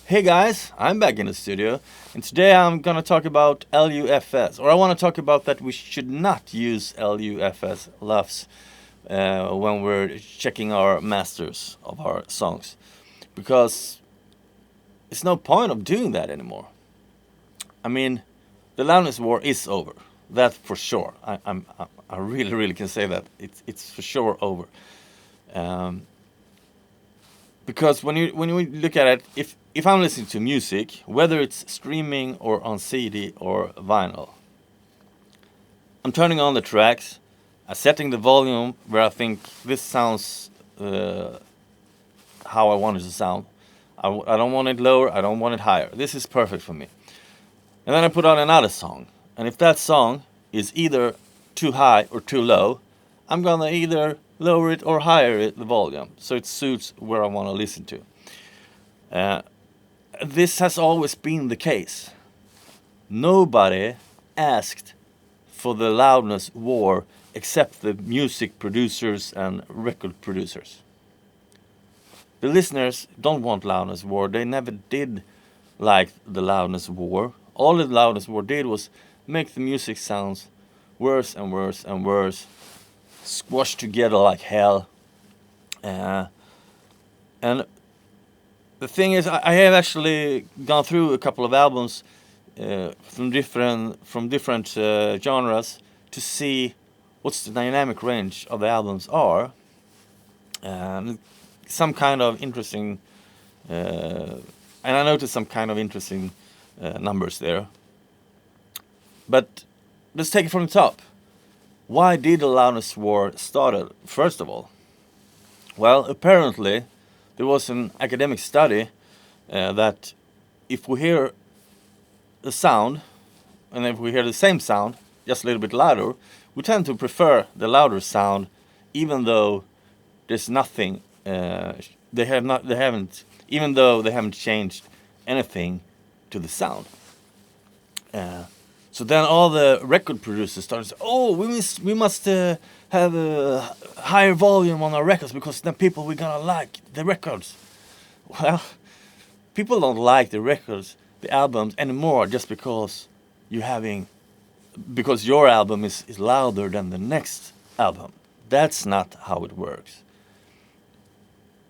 Hey guys, I'm back in the studio, and today I'm gonna talk about LUFS, or I want to talk about that we should not use LUFS LUFS when we're checking our masters of our songs, because it's no point of doing that anymore. I mean, the loudness war is over, that for sure. I really can say that it's for sure over. Um, because when you look at it, if I'm listening to music, whether it's streaming or on CD or vinyl, I'm turning on the tracks, I'm setting the volume where I think this sounds how I want it to sound. I don't want it lower, I don't want it higher. This is perfect for me. And then I put on another song, and if that song is either too high or too low, I'm gonna either lower it or higher it, the volume, so it suits where I want to listen to. This has always been the case. Nobody asked for the loudness war except the music producers and record producers. The listeners don't want loudness war. They never did like the loudness war. All the loudness war did was make the music sounds worse and worse and worse, squashed together like hell. And the thing is, I have actually gone through a couple of albums from different genres to see what's the dynamic range of the albums are. Some kind of interesting, and I noticed some kind of interesting numbers there. But let's take it from the top. Why did the loudness war started? First of all, well, apparently there was an academic study that if we hear the sound, and if we hear the same sound, just a little bit louder, we tend to prefer the louder sound, even though there's nothing. Even though they haven't changed anything to the sound. So then all the record producers started saying, "Oh, we must have a higher volume on our records because then people we're gonna like the records." Well, people don't like the records, the albums anymore just because because your album is louder than the next album. That's not how it works.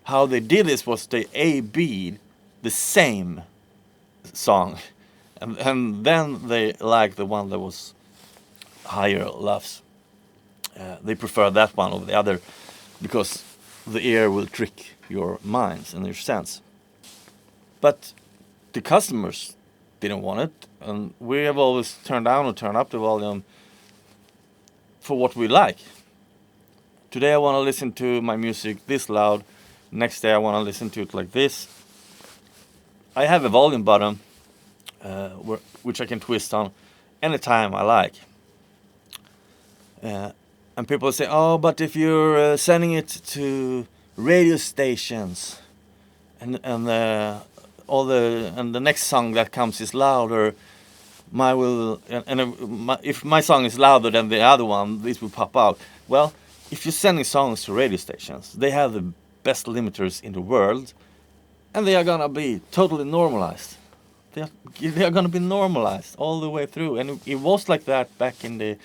How they did this was they A-B'd the same song, and then they liked the one that was higher LUFS. They prefer that one over the other because the ear will trick your minds and your sense. But the customers didn't want it, and we have always turned down or turned up the volume for what we like. Today I want to listen to my music this loud. Next day I want to listen to it like this. I have a volume button which I can twist on anytime I like. And people say, "Oh, but if you're sending it to radio stations, and the next song that comes is louder, if my song is louder than the other one, this will pop out." Well, if you're sending songs to radio stations, they have the best limiters in the world, and they are gonna be totally normalized. They are gonna be normalized all the way through, and it was like that back in the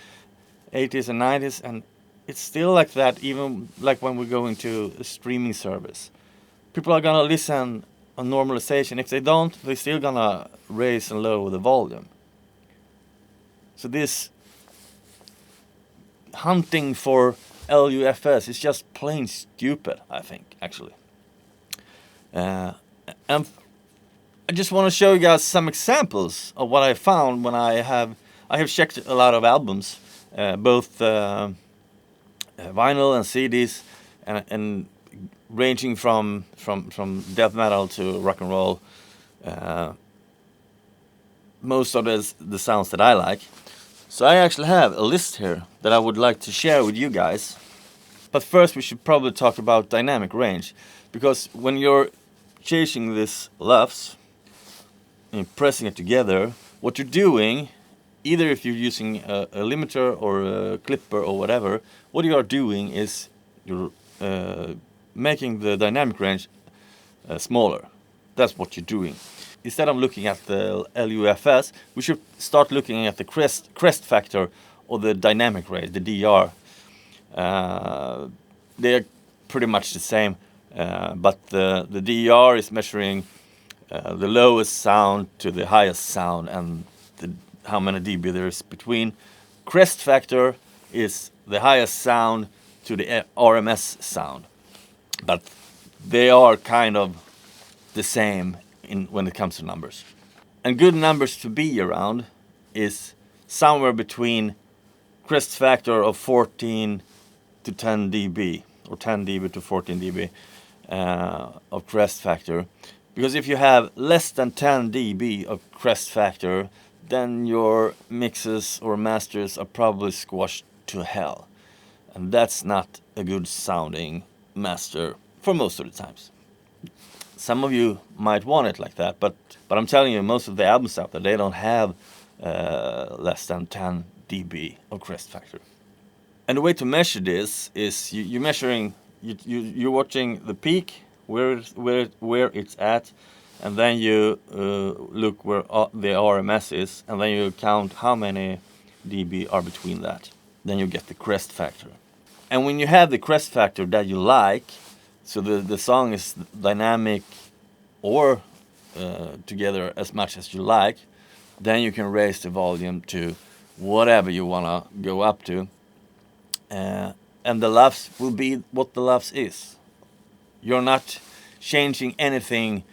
80s and 90s, and it's still like that even like when we go into a streaming service. People are gonna listen on normalization. If they don't, they're still gonna raise and lower the volume. So this hunting for LUFS is just plain stupid, I think, actually. And I just want to show you guys some examples of what I found when I have checked a lot of albums, both vinyl and CDs, and ranging from death metal to rock and roll. Most of the sounds that I like. So I actually have a list here that I would like to share with you guys. But first we should probably talk about dynamic range, because when you're chasing this LUFS and pressing it together, what you're doing, either if you're using a limiter or a clipper or whatever, what you are doing is you're making the dynamic range smaller. That's what you're doing. Instead of looking at the LUFS, we should start looking at the Crestfactor or the dynamic range, the DR. They're pretty much the same, but the DR is measuring the lowest sound to the highest sound and how many dB there is between. Crestfactor is the highest sound to the RMS sound, but they are kind of the same when it comes to numbers. And good numbers to be around is somewhere between Crestfactor of 14 to 10 dB, or 10 dB to 14 dB of Crestfactor. Because if you have less than 10 dB of Crestfactor, then your mixes or masters are probably squashed to hell. And that's not a good sounding master for most of the times. Some of you might want it like that, but I'm telling you, most of the albums out there, they don't have less than 10 dB of Crestfactor. And the way to measure this is you're measuring, you're watching the peak, where it's at, and then you look where the RMS is, and then you count how many dB are between that. Then you get the Crestfactor. And when you have the Crestfactor that you like, so the song is dynamic or together as much as you like, then you can raise the volume to whatever you want to go up to. And the LUFS will be what the LUFS is. You're not changing anything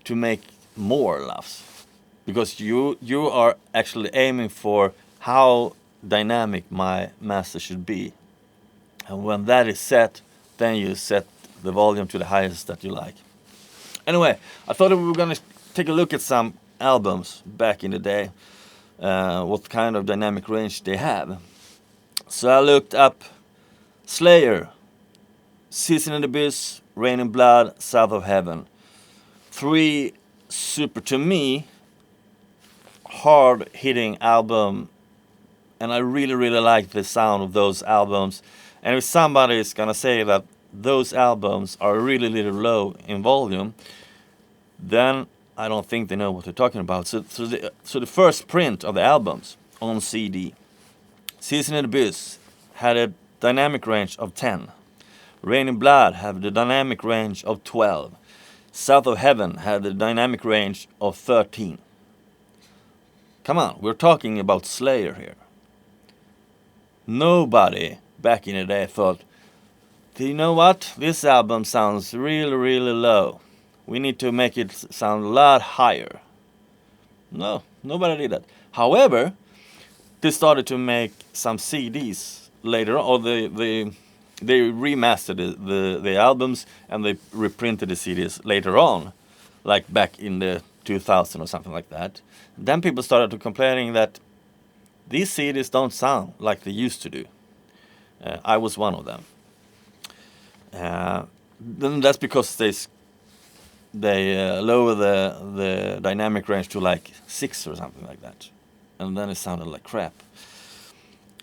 to make more LUFS, because you are actually aiming for how dynamic my master should be. And when that is set, then you set the volume to the highest that you like. Anyway, I thought we were going to take a look at some albums back in the day, what kind of dynamic range they have. So I looked up Slayer, Season in the Abyss, Rain in Blood, South of Heaven. 3 super, to me, hard-hitting album, and I really, really like the sound of those albums. And if somebody is gonna say that those albums are really, really low in volume, then I don't think they know what they're talking about. So the first print of the albums on CD, Season in the Abyss had a dynamic range of 10. Rain in Blood had the dynamic range of 12. South of Heaven had the dynamic range of 13. Come on, we're talking about Slayer here. Nobody back in the day thought, do you know what? This album sounds really, really low. We need to make it sound a lot higher. No, nobody did that. However, they started to make some CDs later on, or they remastered the albums and they reprinted the CDs later on, like back in the 2000 or something like that. Then people started to complaining that these CDs don't sound like they used to do. I was one of them. Then that's because they lower the dynamic range to like 6 or something like that, and then it sounded like crap.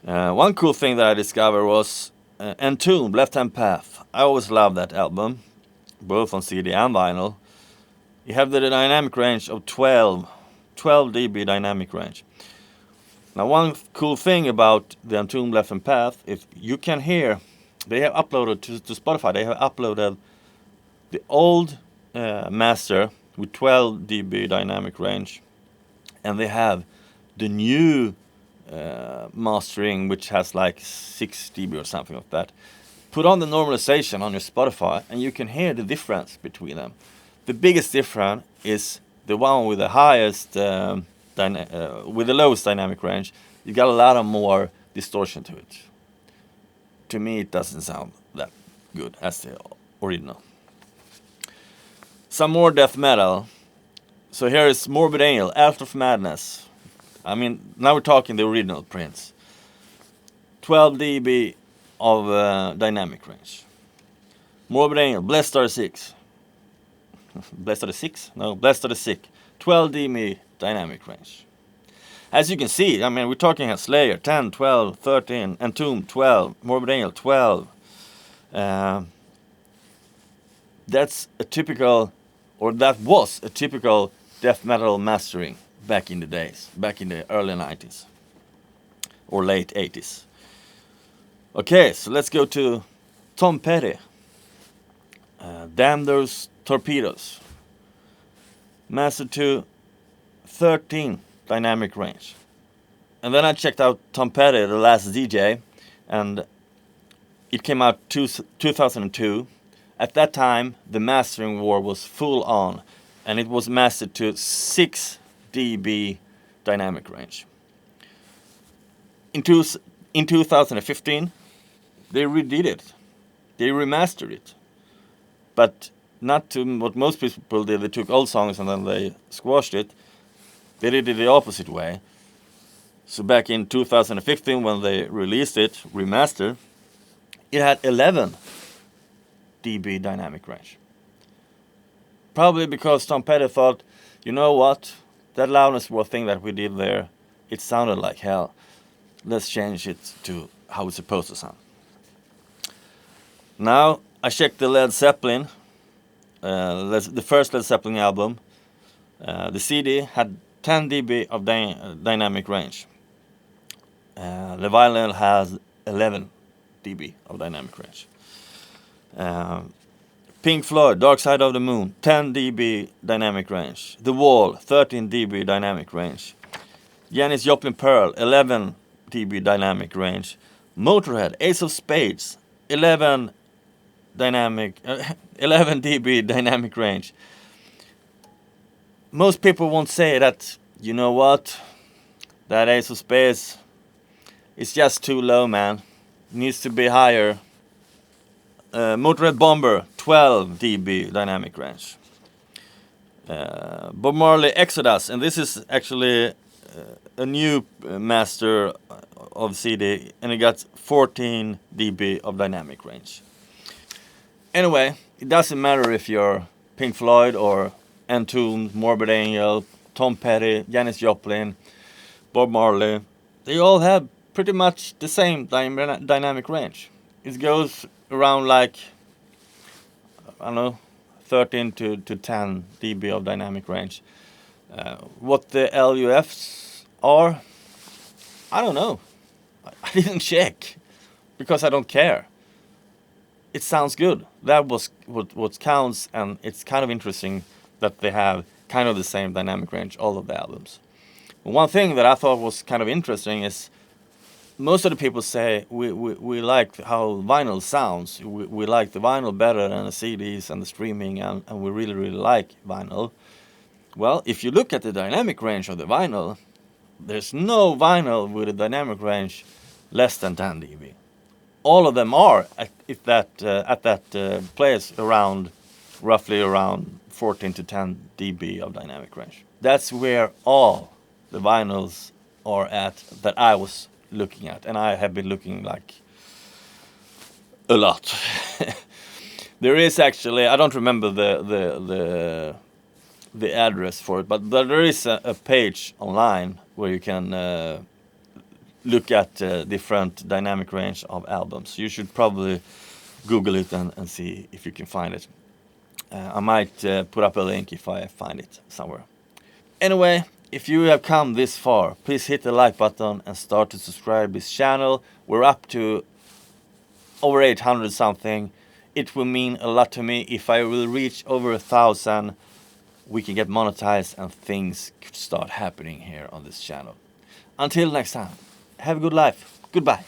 One cool thing that I discovered was Entombed, Left Hand Path. I always loved that album, both on CD and vinyl. You have the dynamic range of 12 dB dynamic range. Now, one cool thing about the Entombed Left Hand Path, if you can hear, they have uploaded to Spotify, they have uploaded the old master with 12 dB dynamic range, and they have the new mastering, which has like 6 dB or something like that. Put on the normalization on your Spotify, and you can hear the difference between them. The biggest difference is the one with the highest, with the lowest dynamic range. You got a lot of more distortion to it. To me, it doesn't sound that good as the original. Some more death metal. So here is Morbid Angel, Out of Madness. I mean, now we're talking the original prints. 12 dB of dynamic range. Morbid Angel, Blessed Are the Six. Blessed Are the Six? No, Blessed Are the Sick. 12 dB dynamic range. As you can see, I mean, we're talking at Slayer, 10, 12, 13, Entombed, 12, Morbid Angel, 12. That's a typical or that was a typical death metal mastering back in the days, back in the early 90s or late 80s. Okay, so let's go to Tom Petty. Damn Those Torpedoes. Mastered to 13 dynamic range. And then I checked out Tom Petty, The Last DJ, and it came out 2002. At that time, the mastering war was full on, and it was mastered to 6 dB dynamic range. In 2015, they redid it. They remastered it. But not to what most people did. They took old songs and then they squashed it. They did it the opposite way. So back in 2015, when they released it, remastered, it had 11 dB dynamic range. Probably because Tom Petty thought, you know what, that loudness war thing that we did there, it sounded like hell. Let's change it to how it's supposed to sound. Now, I checked the Led Zeppelin, the first Led Zeppelin album. The CD had 10 dB of dynamic range. The vinyl has 11 dB of dynamic range. Pink Floyd, Dark Side of the Moon, 10 dB dynamic range. The Wall, 13 dB dynamic range. Janis Joplin Pearl, 11 dB dynamic range. Motorhead, Ace of Spades, 11 dB dynamic range. Most people won't say that, you know what, that Ace of Spades is just too low, man. Needs to be higher. Motorhead Bomber, 12 dB dynamic range. Bob Marley Exodus, and this is actually a new master of CD, and it got 14 dB of dynamic range. Anyway, it doesn't matter if you're Pink Floyd or Entombed, Morbid Angel, Tom Petty, Janis Joplin, Bob Marley. They all have pretty much the same dynamic range. It goes around like, I don't know, 13 to 10 dB of dynamic range. What the LUFs are, I don't know. I didn't check because I don't care. It sounds good. That was what counts, and it's kind of interesting that they have kind of the same dynamic range, all of the albums. One thing that I thought was kind of interesting is most of the people say we like how vinyl sounds. We like the vinyl better than the CDs and the streaming, and we really, really like vinyl. Well, if you look at the dynamic range of the vinyl, there's no vinyl with a dynamic range less than 10 dB. All of them are at that place around, roughly around 14 to 10 dB of dynamic range. That's where all the vinyls are at that I was looking at, and I have been looking like a lot. There is actually, I don't remember the address for it, but there is a page online where you can look at different dynamic range of albums. You should probably Google it and see if you can find it. I might put up a link if I find it somewhere. Anyway, if you have come this far, please hit the like button and start to subscribe this channel. We're up to over 800 something. It will mean a lot to me. If I will reach over 1,000, we can get monetized and things could start happening here on this channel. Until next time, have a good life. Goodbye.